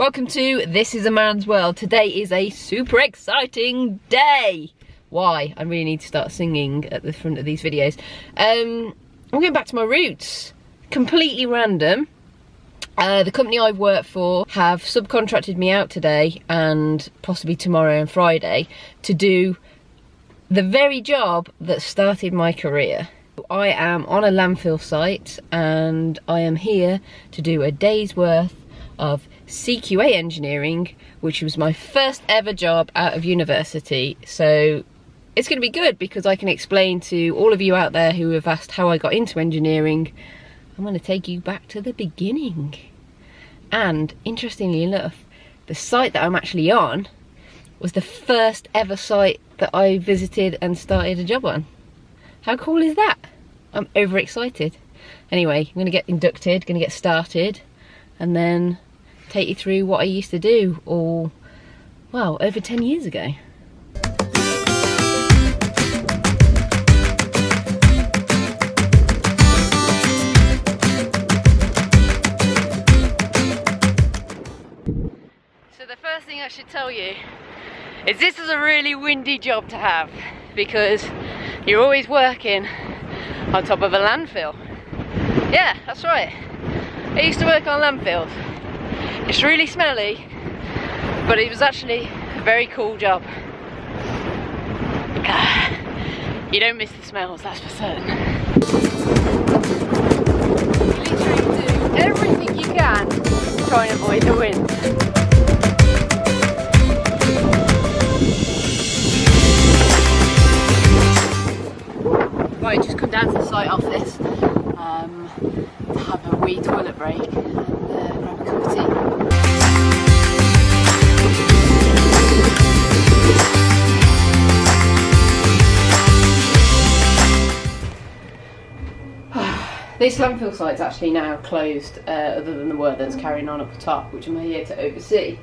Welcome to This Is a Man's World. Today is a super exciting day. Why? I really need to start singing at the front of these videos. I'm going back to my roots. Completely random. The company I've worked for have subcontracted me out today and possibly tomorrow and Friday to do the very job that started my career. I am on a landfill site and I am here to do a day's worth of CQA engineering, which was my first ever job out of university. So it's going to be good because I can explain to all of you out there who have asked how I got into engineering. I'm going to take you back to the beginning. And interestingly enough, the site that I'm actually on was the first ever site that I visited and started a job on. How cool is that? I'm overexcited. Anyway, I'm going to get inducted, going to get started, and then take you through what I used to do all, well, over 10 years ago. So the first thing I should tell you is this is a really windy job to have because you're always working on top of a landfill. Yeah, that's right. I used to work on landfills. It's really smelly, but it was actually a very cool job. You don't miss the smells, that's for certain. You literally do everything you can to try and avoid the wind. Right, just come down to the site office to have a wee toilet break and grab a cup of tea. This landfill site's actually now closed, other than the work that's carrying on up the top, which I'm here to oversee.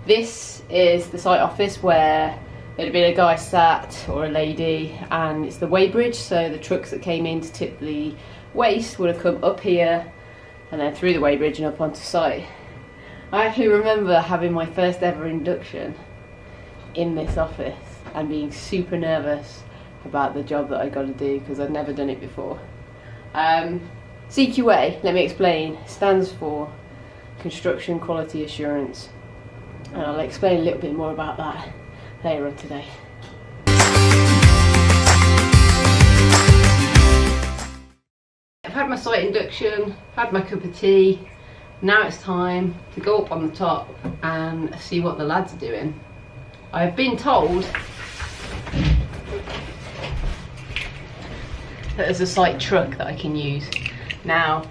This is the site office where there'd been a guy sat, or a lady, and it's the weighbridge, so the trucks that came in to tip the waste would have come up here and then through the weighbridge and up onto site. I actually remember having my first ever induction in this office and being super nervous about the job that I got to do because I'd never done it before. CQA, let me explain, stands for Construction Quality Assurance, and I'll explain a little bit more about that later on today. I've had my site induction, had my cup of tea. Now it's time to go up on the top and see what the lads are doing. I've been told that there's a site truck that I can use. Now,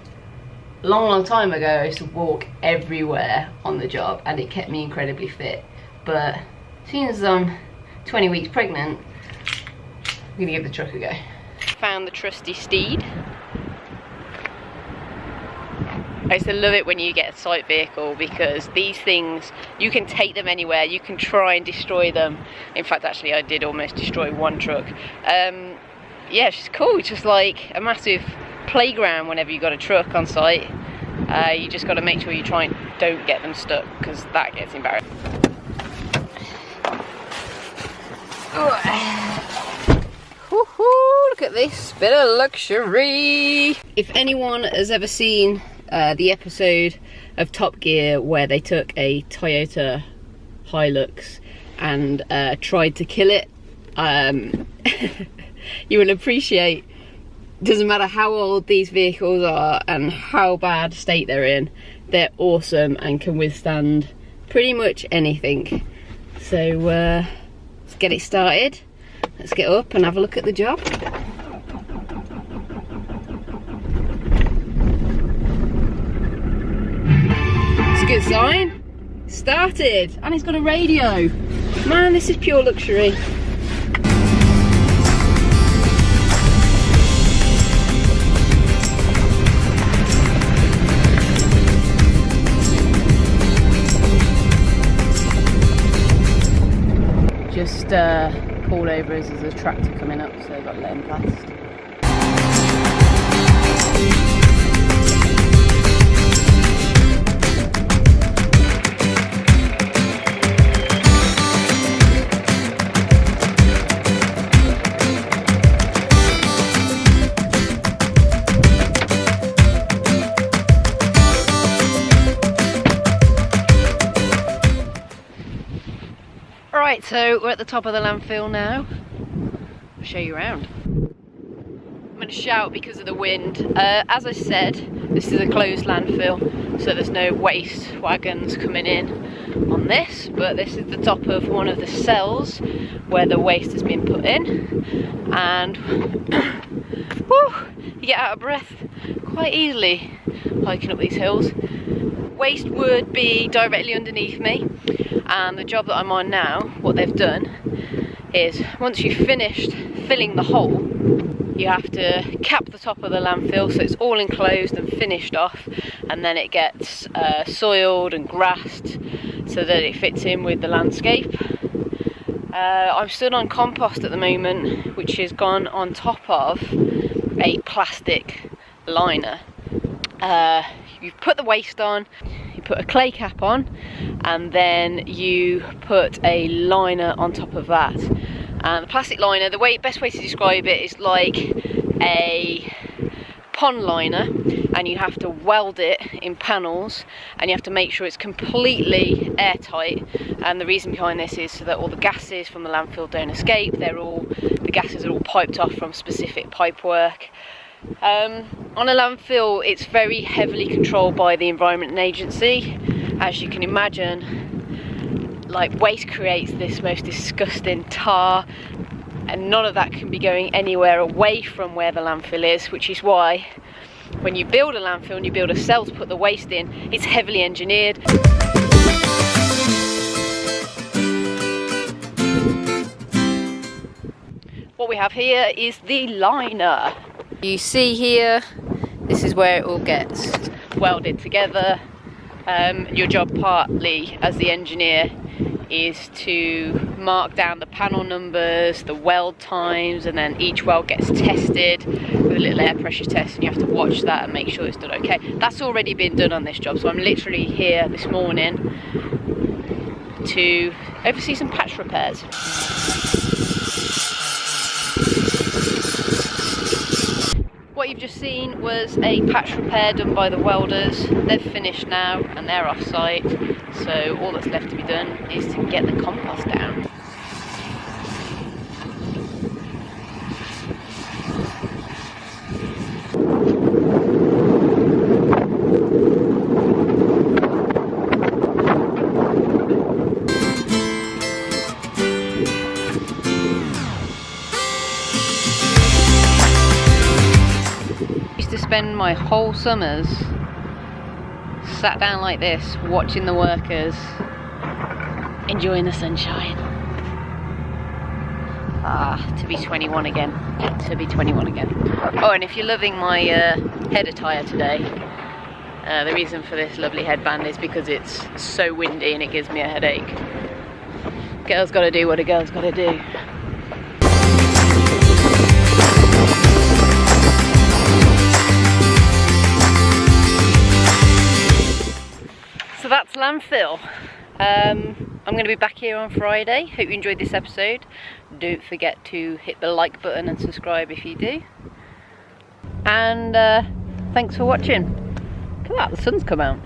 a long time ago I used to walk everywhere on the job and it kept me incredibly fit, but seeing as I'm 20 weeks pregnant, I'm gonna give the truck a go. Found the trusty steed. I used to love it when you get a site vehicle because these things, you can take them anywhere, you can try and destroy them. In fact, actually I did almost destroy one truck. Yeah, it's just cool. It's just like a massive playground whenever you got a truck on site. You just got to make sure you try and don't get them stuck because that gets embarrassing. Look at this bit of luxury. If anyone has ever seen the episode of Top Gear where they took a Toyota Hilux and tried to kill it, you will appreciate, doesn't matter how old these vehicles are and how bad state they're in, they're awesome and can withstand pretty much anything. So let's get it started. Let's get up and have a look at the job. It's a good sign. Started, and it's got a radio. Man, this is pure luxury. Just pulled over as there's a tractor coming up, so I've got to let him past. So we're at the top of the landfill now. I'll show you around. I'm going to shout because of the wind. As I said, this is a closed landfill, so there's no waste wagons coming in on this, but this is the top of one of the cells where the waste has been put in, and whew, you get out of breath quite easily hiking up these hills. Waste would be directly underneath me, and the job that I'm on now, what they've done is once you've finished filling the hole, you have to cap the top of the landfill so it's all enclosed and finished off, and then it gets soiled and grassed so that it fits in with the landscape. I'm stood on compost at the moment, which has gone on top of a plastic liner. You put the waste on, you put a clay cap on, and then you put a liner on top of that. And the plastic liner, the best way to describe it is like a pond liner, and you have to weld it in panels, and you have to make sure it's completely airtight. And the reason behind this is so that all the gases from the landfill don't escape. The gases are all piped off from specific pipe work. On a landfill, it's very heavily controlled by the Environment Agency. As you can imagine, like, waste creates this most disgusting tar, and none of that can be going anywhere away from where the landfill is, which is why when you build a landfill and you build a cell to put the waste in, it's heavily engineered. What we have here is the liner. You see here, this is where it all gets welded together. Your job partly as the engineer is to mark down the panel numbers, the weld times, and then each weld gets tested with a little air pressure test, and you have to watch that and make sure it's done okay. That's already been done on this job, so I'm literally here this morning to oversee some patch repairs. What you've just seen was a patch repair done by the welders. They've finished now and they're off site, so all that's left to be done is to get the compost down. Spend my whole summers sat down like this, watching the workers, enjoying the sunshine. To be 21 again. To be 21 again. Oh, and if you're loving my head attire today, the reason for this lovely headband is because it's so windy and it gives me a headache. Girl's gotta do what a girl's gotta do. So that's landfill. I'm going to be back here on Friday. Hope you enjoyed this episode. Don't forget to hit the like button and subscribe if you do. And thanks for watching. Look at that, the sun's come out.